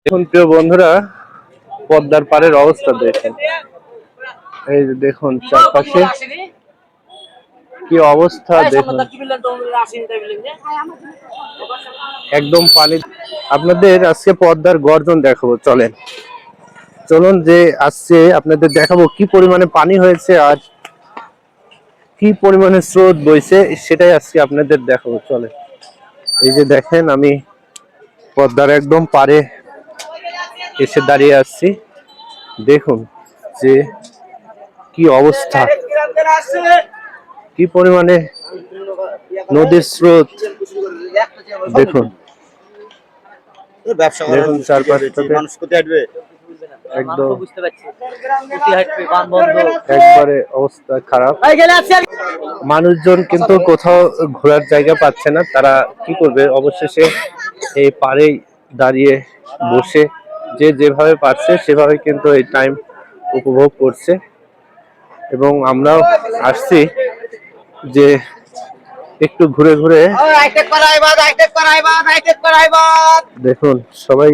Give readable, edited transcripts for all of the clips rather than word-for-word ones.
এখন প্রিয় বন্ধুরা, পদ্মার পাড়ের অবস্থা দেখেন। এই যে দেখুন চারপাশে কি অবস্থা দেখুন, একদম পানি। আপনাদের আজকে পদ্মার গর্জন দেখাবো, চলুন যে আজকে আপনাদের দেখাবো কি পরিমাণে পানি হয়েছে আর কি পরিমাণে স্রোত বইছে, সেটাই আজকে আপনাদের দেখাবো। চলেন, এই যে দেখেন আমি পদ্মার একদম পাড়ে এসে দাঁড়িয়ে আসছি। দেখুন যে কি অবস্থা, কি পরিমাণে নদীর স্রোত দেখুন। দেখুন চারপাশটাতে একদম একবারে অবস্থা খারাপ। মানুষজন কিন্তু কোথাও ঘোরার জায়গা পাচ্ছে না, তারা কি করবে, অবশেষে এই পাড়েই দাঁড়িয়ে বসে যে যেভাবে পারছে সেভাবে কিন্তু এই টাইম উপভোগ করছে। এবং আমরাও আসছি যে একটু ঘুরে ঘুরে। দেখুন সবাই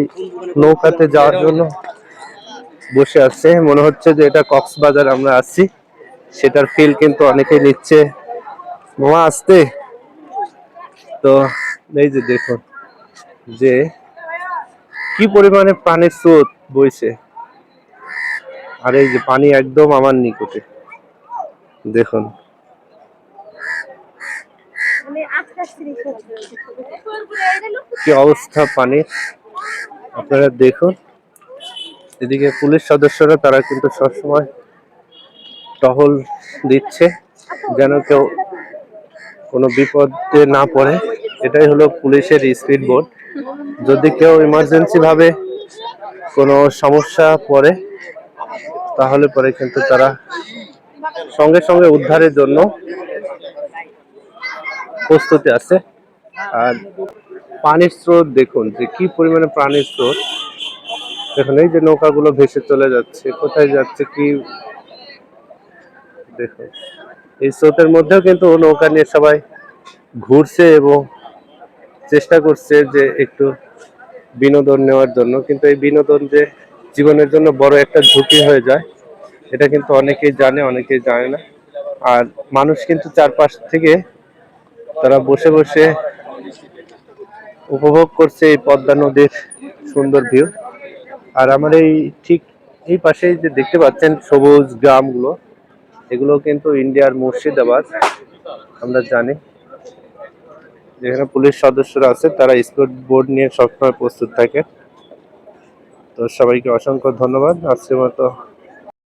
নৌকাতে যাওয়ার জন্য বসে আছে, মনে হচ্ছে যে এটা কক্সবাজার আমরা আসছি, সেটার ফিল কিন্তু অনেকেই নিচ্ছে মামা আসতে। তো এই যে দেখুন যে কি পরিমাণে পানির স্রোত বইছে, আর এই যে পানি একদম আমার নিকটে দেখুন। কি অবস্থা পানির আপনারা দেখুন। এদিকে পুলিশ সদস্যরা তারা কিন্তু সবসময় টহল দিচ্ছে যেন কেউ কোনো বিপদে না পড়ে। এটাই হলো পুলিশের স্পিড বোট। যদি কেউ ইমার্জেন্সি ভাবে কোনো সমস্যা পড়ে তাহলে পরে কিন্তু তারা সঙ্গে সঙ্গে উদ্ধারের জন্য প্রস্তুতি আছে। আর পানির স্রোত দেখুন যে কি পরিমাণে পানির স্রোত দেখুন। এই যে নৌকাগুলো ভেসে চলে যাচ্ছে, কোথায় যাচ্ছে কি দেখুন। এই স্রোতের মধ্যেও কিন্তু নৌকা নিয়ে সবাই ঘুরছে এবং চেষ্টা করছে যে একটু বিনোদন নেওয়ার জন্য, কিন্তু এই বিনোদন যে জীবনের জন্য বড় একটা ঝুঁকি হয়ে যায় এটা কিন্তু অনেকেই জানে, অনেকেই জানে না। আর মানুষ কিন্তু চারপাশ থেকে তারা বসে বসে উপভোগ করছে এই পদ্মা নদীর সুন্দর ভিউ। আর আমার এই ঠিক এই পাশেই যে দেখতে পাচ্ছেন সবুজ গ্রামগুলো, এগুলো কিন্তু ইন্ডিয়ার মুর্শিদাবাদ আমরা জানি। যেখানে পুলিশ সদস্যরা আছে তারা স্পিড বোট নিয়ে সবসময় প্রস্তুত থাকে। তো সবাইকে অসংখ্য ধন্যবাদ। আজকের মতো